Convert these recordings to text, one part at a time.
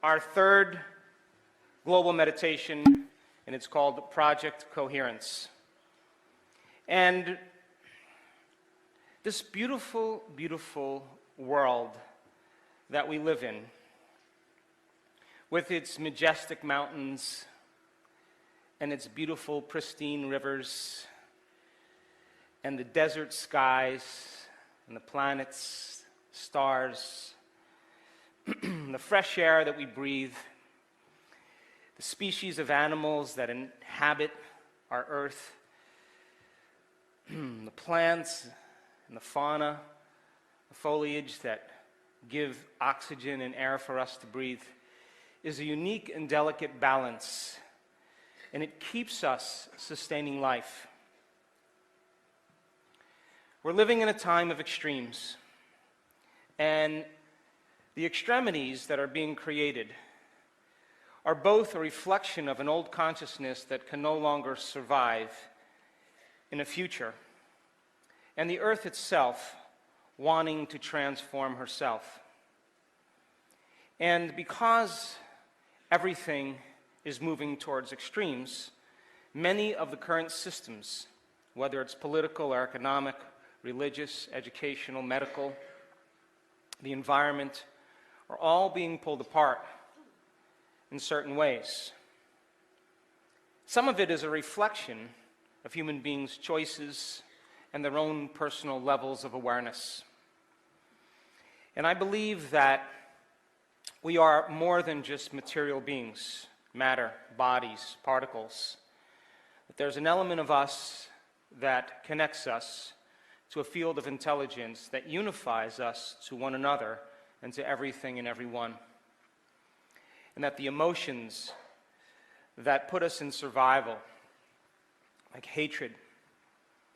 our third global meditation, and it's called Project Coherence. And this beautiful, beautiful world that we live in, with its majestic mountains and its beautiful, pristine rivers, and the desert skies, and the planets, stars, the fresh air that we breathe, the species of animals that inhabit our earth, the plants and the fauna, the foliage that give oxygen and air for us to breathe, is a unique and delicate balance, and it keeps us sustaining life. We're living in a time of extremes, and the extremities that are being created are both a reflection of an old consciousness that can no longer survive in a future, and the earth itself wanting to transform herself. And because everything is moving towards extremes, many of the current systems, whether it's political or economic, religious, educational, medical, the environment, are all being pulled apart in certain ways. Some of it is a reflection of human beings' choices and their own personal levels of awareness. And I believe that we are more than just material beings, matter, bodies, particles. That there's an element of us that connects us to a field of intelligence that unifies us to one another and to everything and everyone. And that the emotions that put us in survival, like hatred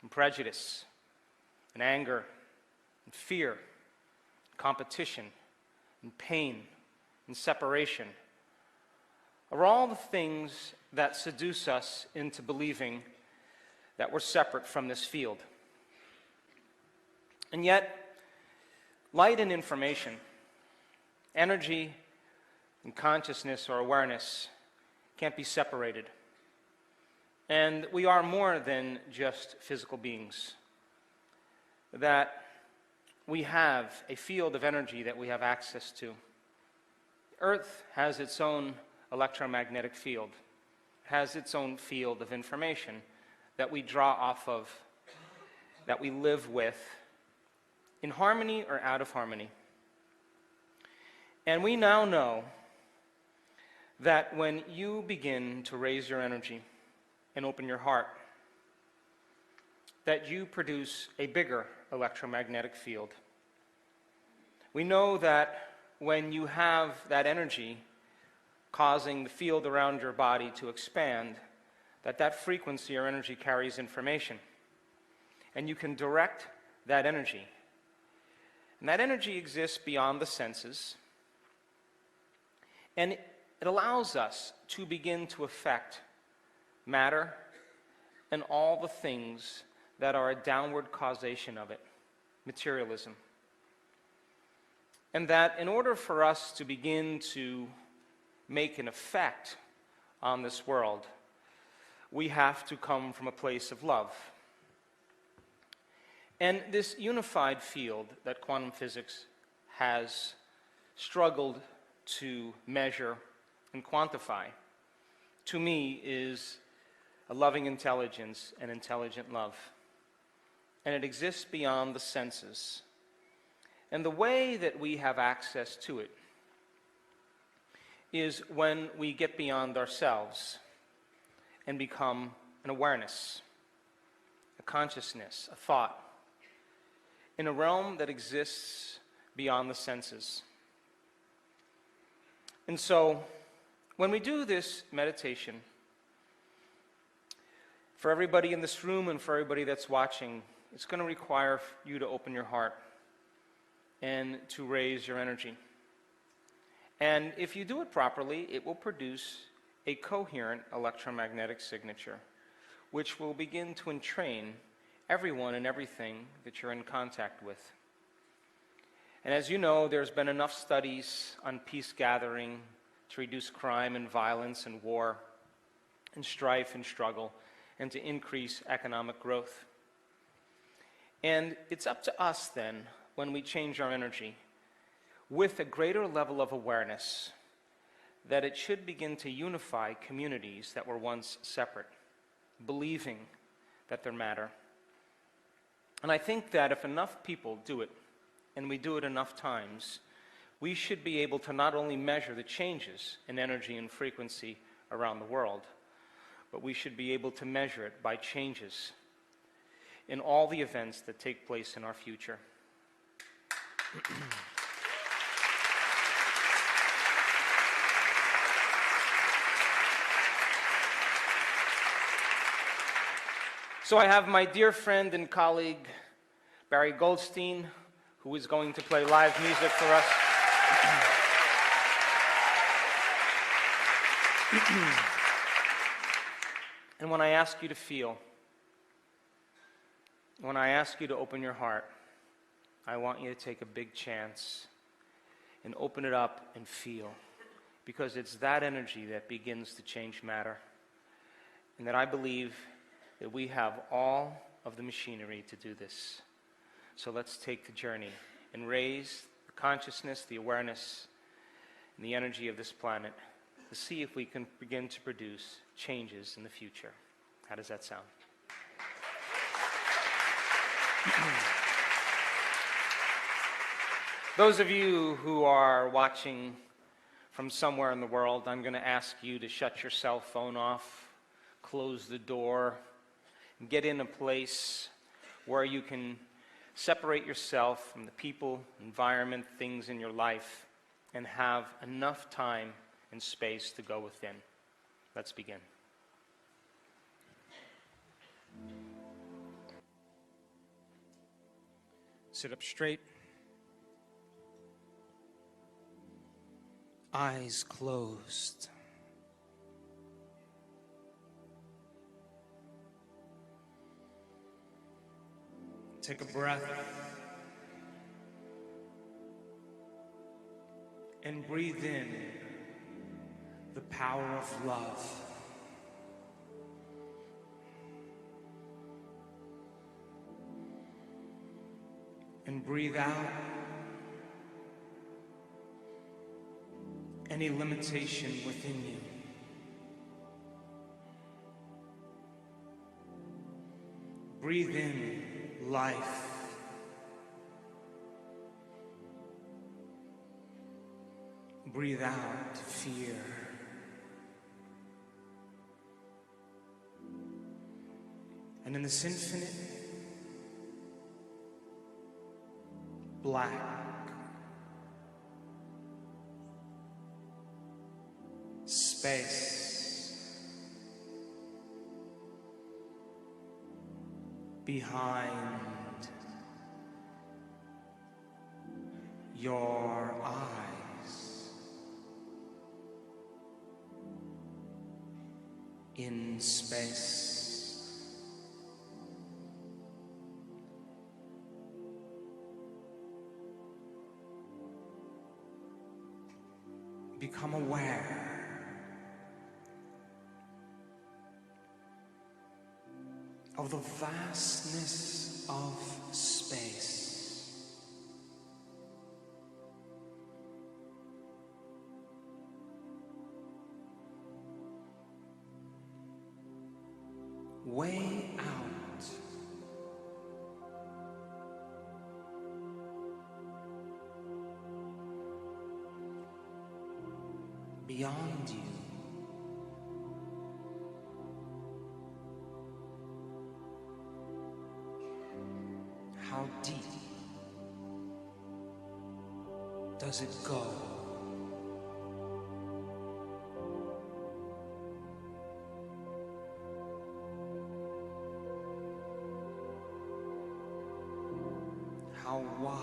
and prejudice and anger and fear, competition and pain and separation, are all the things that seduce us into believing that we're separate from this field. And yet, light and information, energy and consciousness or awareness can't be separated. And we are more than just physical beings. That we have a field of energy that we have access to. Earth has its own electromagnetic field, has its own field of information that we draw off of, that we live with, in harmony or out of harmony. And we now know that when you begin to raise your energy and open your heart, that you produce a bigger electromagnetic field. We know that when you have that energy causing the field around your body to expand, that frequency or energy carries information. And you can direct that energy. And that energy exists beyond the senses. And it allows us to begin to affect matter and all the things that are a downward causation of it, materialism. And that in order for us to begin to make an effect on this world, we have to come from a place of love. And this unified field that quantum physics has struggled to measure and quantify, to me, is a loving intelligence and intelligent love. And it exists beyond the senses. And the way that we have access to it is when we get beyond ourselves and become an awareness, a consciousness, a thought, in a realm that exists beyond the senses. And so, when we do this meditation, for everybody in this room and for everybody that's watching, it's going to require you to open your heart and to raise your energy. And if you do it properly, it will produce a coherent electromagnetic signature, which will begin to entrain everyone and everything that you're in contact with. And as you know, there's been enough studies on peace gathering, to reduce crime and violence and war and strife and struggle, and to increase economic growth. And it's up to us then, when we change our energy, with a greater level of awareness, that it should begin to unify communities that were once separate, believing that they matter. And I think that if enough people do it, and we do it enough times, we should be able to not only measure the changes in energy and frequency around the world, but we should be able to measure it by changes in all the events that take place in our future. So I have my dear friend and colleague, Barry Goldstein, who is going to play live music for us. And when I ask you to feel, when I ask you to open your heart, I want you to take a big chance and open it up and feel, because it's that energy that begins to change matter, and that I believe that we have all of the machinery to do this. So let's take the journey and raise the consciousness, the awareness, and the energy of this planet to see if we can begin to produce changes in the future. How does that sound? Those of you who are watching from somewhere in the world, I'm going to ask you to shut your cell phone off, close the door, and get in a place where you can separate yourself from the people, environment, things in your life, and have enough time and space to go within. Let's begin. Sit up straight. Eyes closed. Take a breath and breathe in the power of love. And breathe out any limitation within you. Breathe in life. Breathe out fear. And in this infinite black space behind your eyes, in space, become aware of the vastness of space, way out beyond you. How deep does it go? How wide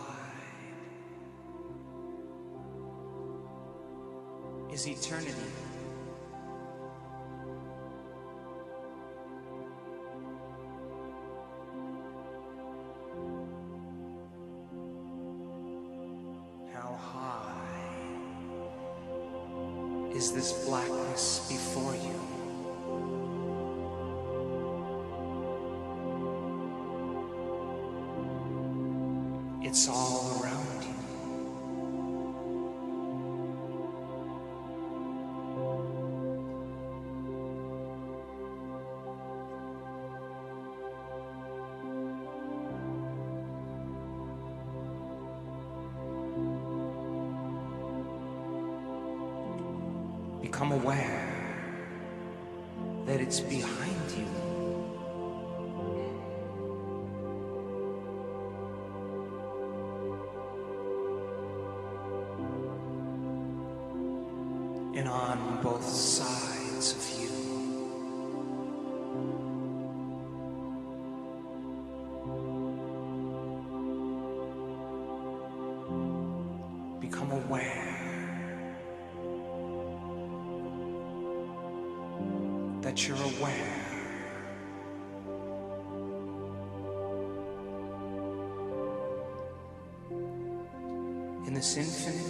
is eternity? How high is this blackness before you. It's all around you. Become aware that it's behind you. And on both sides of you. Become aware that you're aware. In this infinite,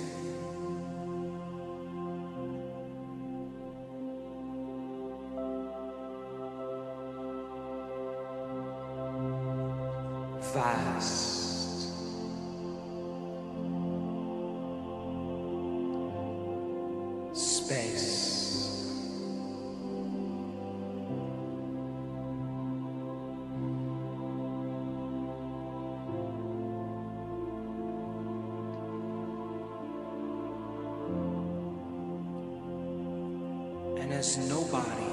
vast, space. And as nobody,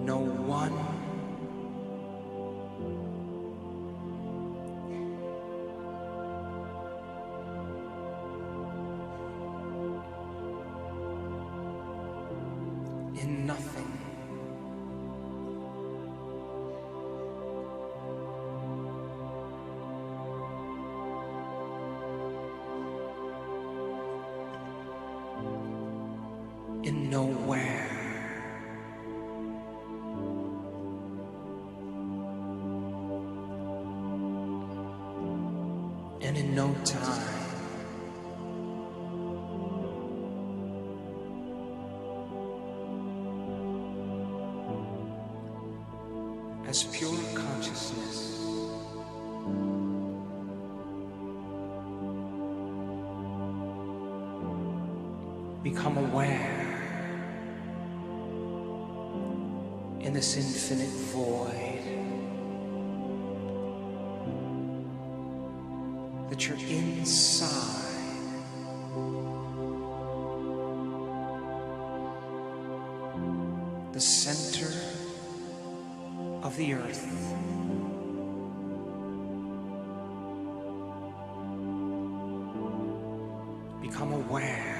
no one, in nothing, in nowhere, and in no time, as pure consciousness, become aware in this infinite void that you're inside the center of the earth. Become aware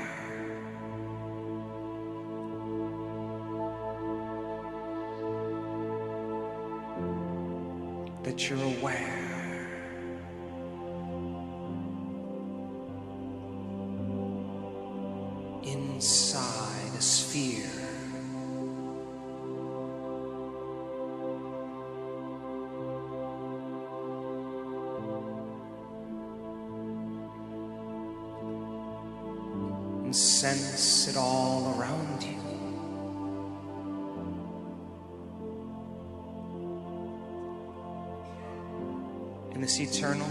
that you're aware. Inside a sphere. And sense it all around you. In this eternal,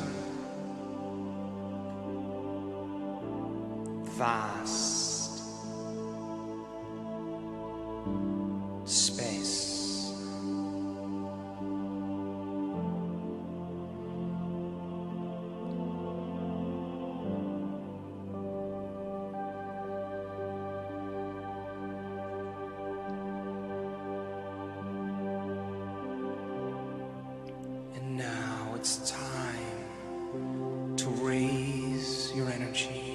vast space. And now it's time to raise your energy.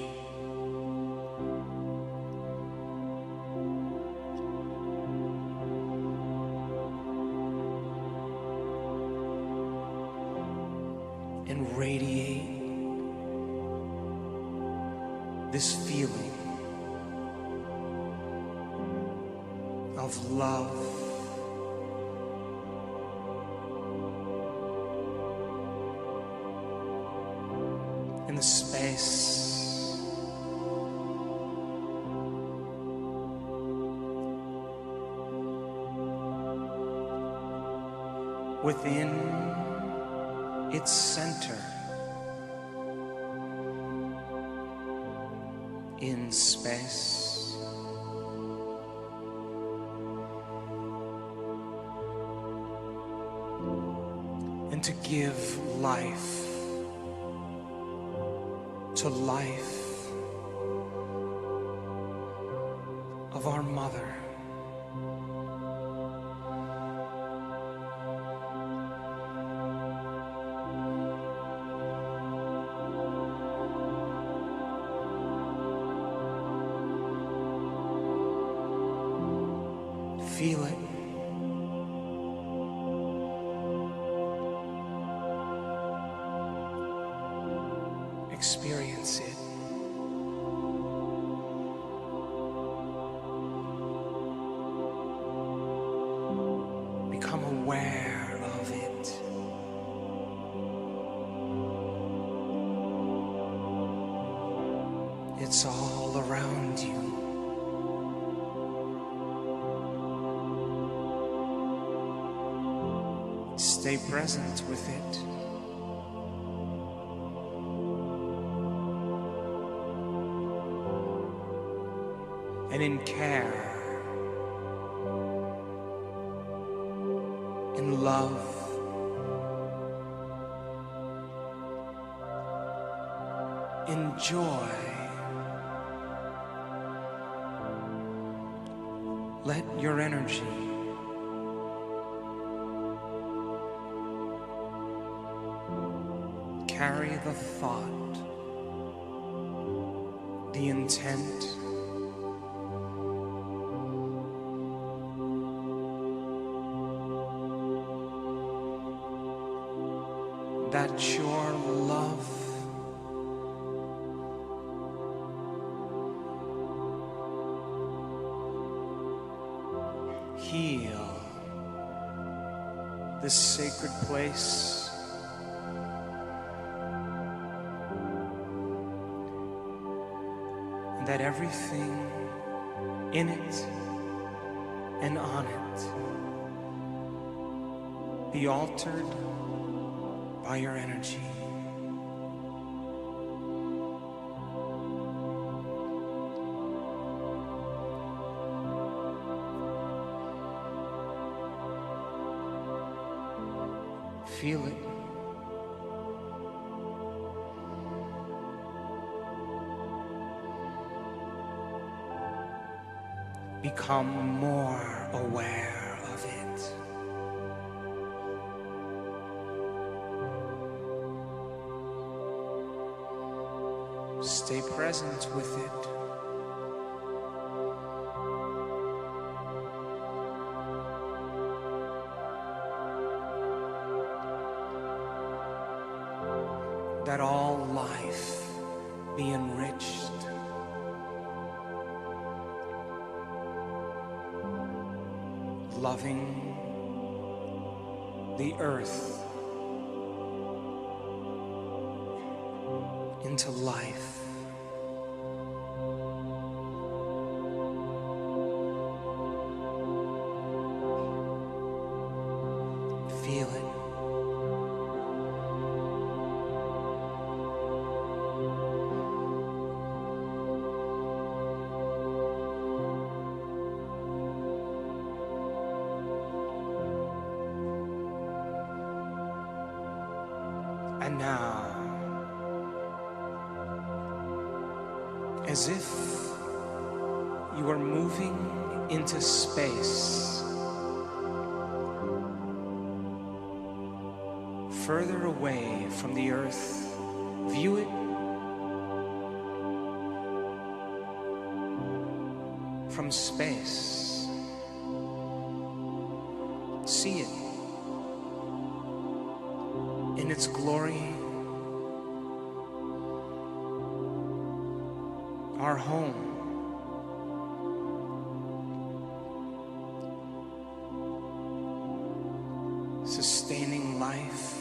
And radiate this feeling of love, in the space within its center in space, and to give life to life of our mother. Feel it. Experience it. Become aware of it. It's all around you. Stay present with it. And in care, in love, in joy, let your energy carry the thought, the intent, that your love heal this sacred place, and that everything in it and on it be altered by your energy. Feel it. Become more aware of it. Stay present with it. That all life be enriched, loving the earth into life. Feel it. And now, as if you are moving into space, further away from the earth, view it from space. See it in its glory, our home, sustaining life,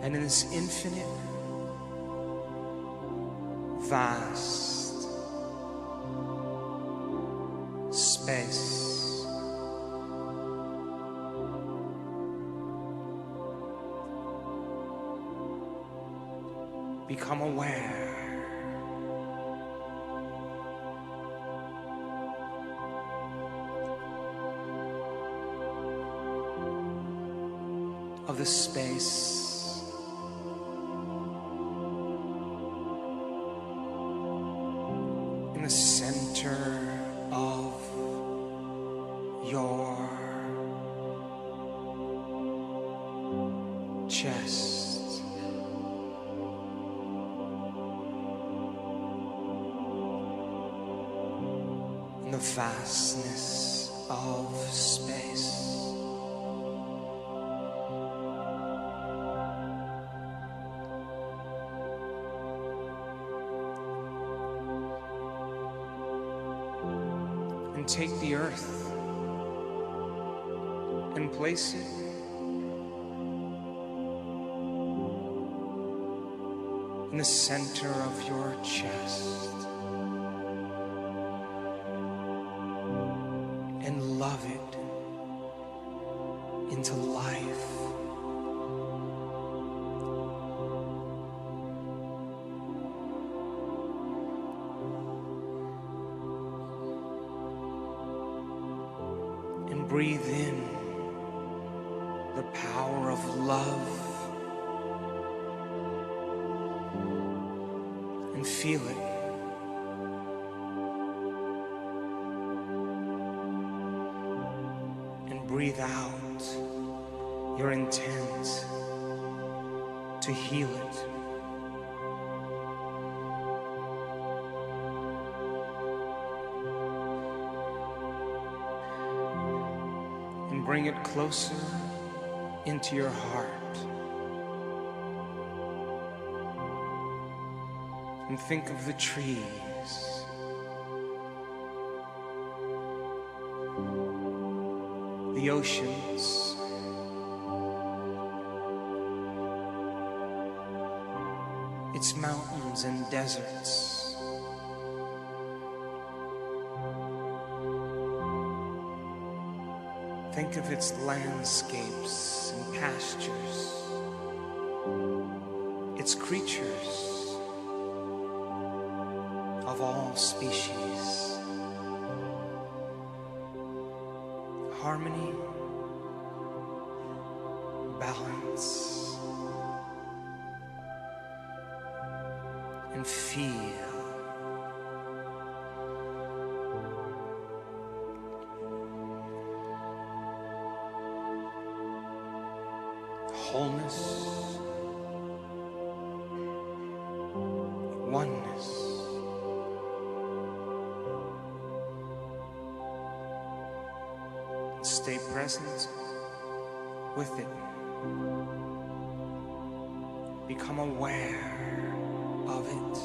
and in this infinite vast space. Become aware of the space in the center of your chest. In the vastness of space. And take the earth and place it in the center of your chest. And love it into life. And breathe in the power of love and feel it. Breathe out your intent to heal it. And bring it closer into your heart. And think of the trees. The oceans, its mountains and deserts, think of its landscapes and pastures, its creatures of all species. Harmony, balance, and feel wholeness, oneness. Stay present with it. Become aware of it.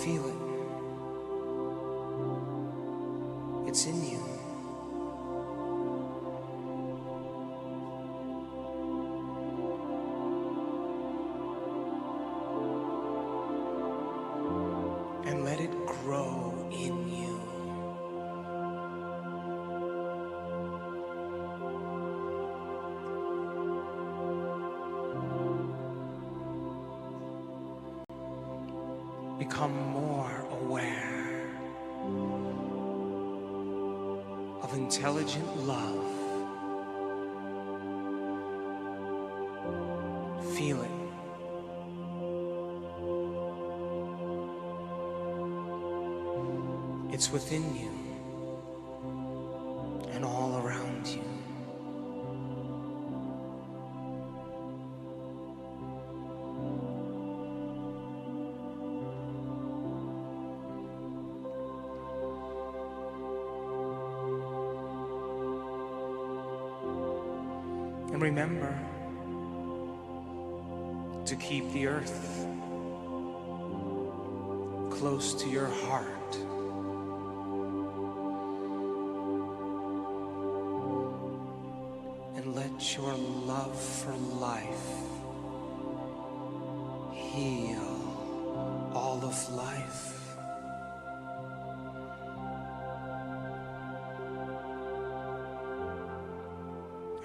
Feel it. It's in you. And let it grow in you. Become more aware of intelligent love. Feel it. It's within you and all around you. And remember to keep the earth close to your heart. And let your love for life heal all of life.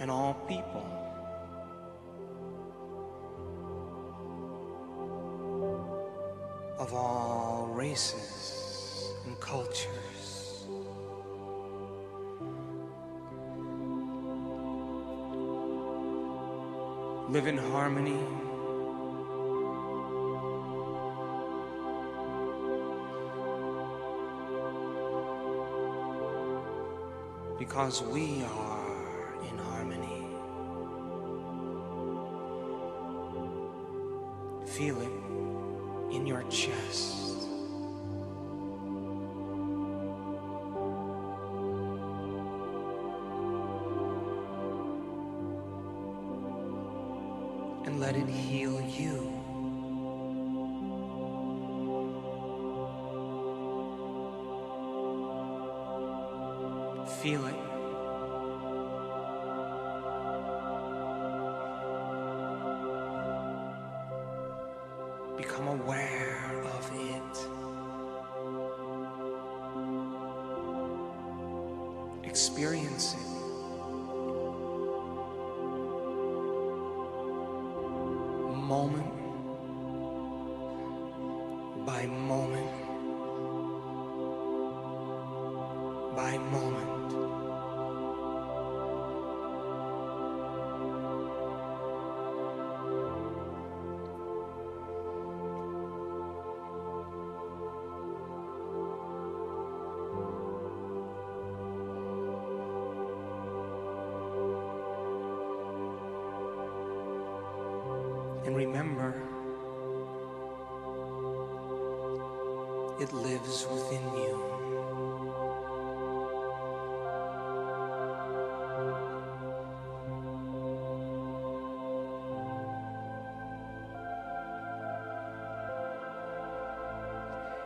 And all people. Of all races and cultures. Live in harmony. Because we are in harmony. Feel it in your chest. And let it heal you. Feel it. Become aware of it. Experience it. Moment by moment by moment. And remember, it lives within you.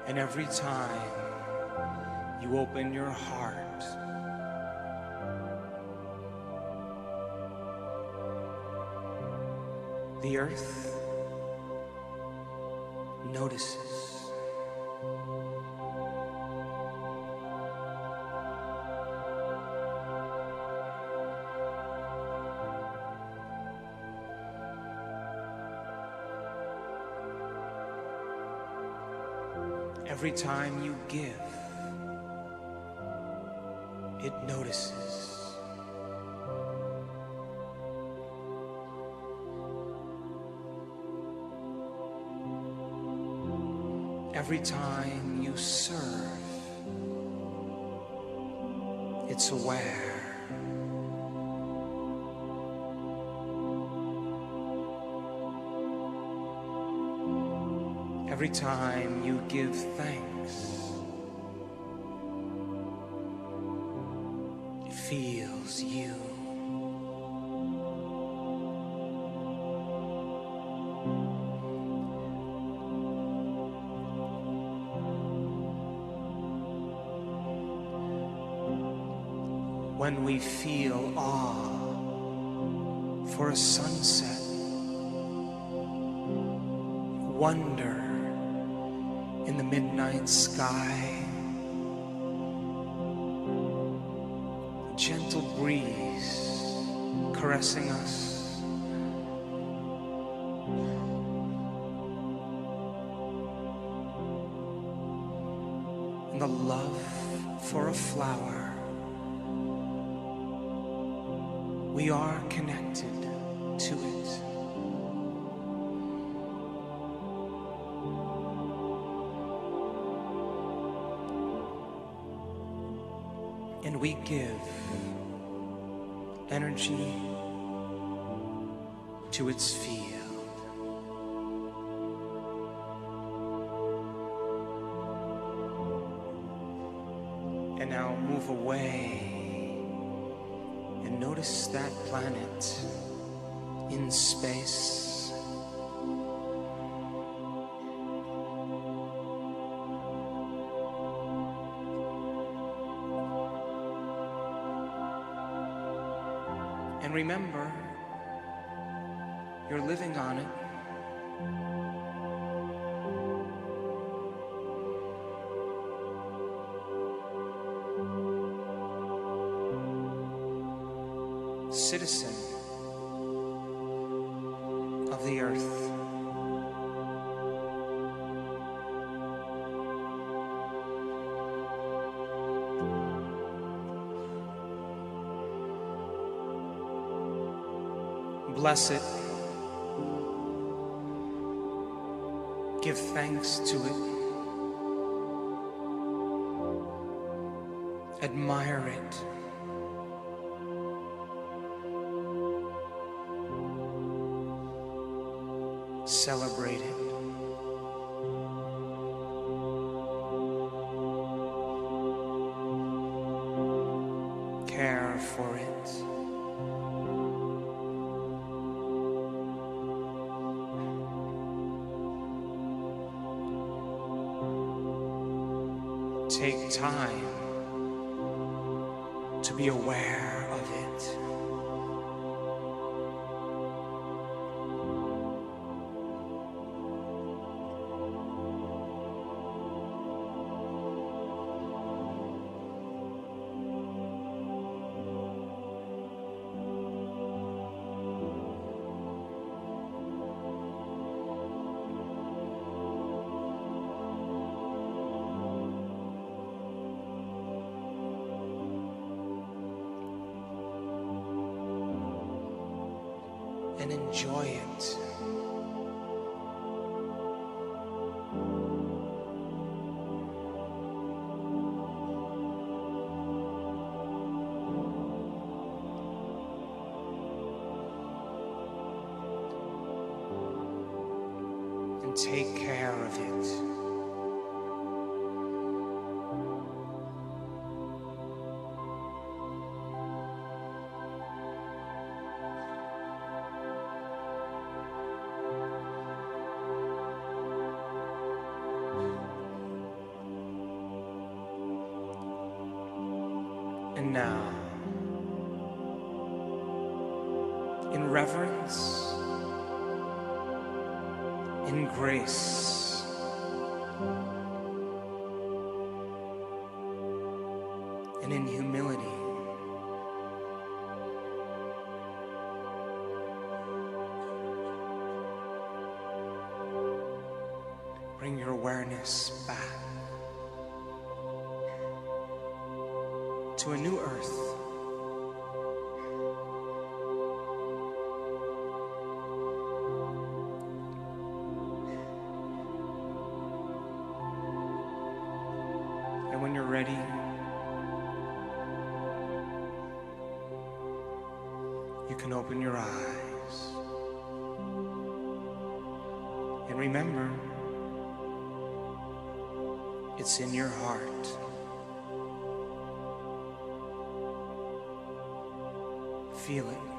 And every time you open your heart, the earth notices. Every time you give, it notices. Every time you serve, it's aware. Every time you give thanks, it feels you. When we feel awe for a sunset, wonder in the midnight sky, a gentle breeze caressing us, and the love for a flower. We are connected to it. And we give energy to its field. And now move away. And notice that planet in space. And remember, you're living on it. citizen of the earth. Bless it. Give thanks to it. Admire it. Celebrate it. Care for it. Take time to be aware of it. And enjoy it. And take care of it. And now, in reverence, in grace, and in humility, bring your awareness back to a new earth. And when you're ready, you can open your eyes. And remember, it's in your heart. Feel it.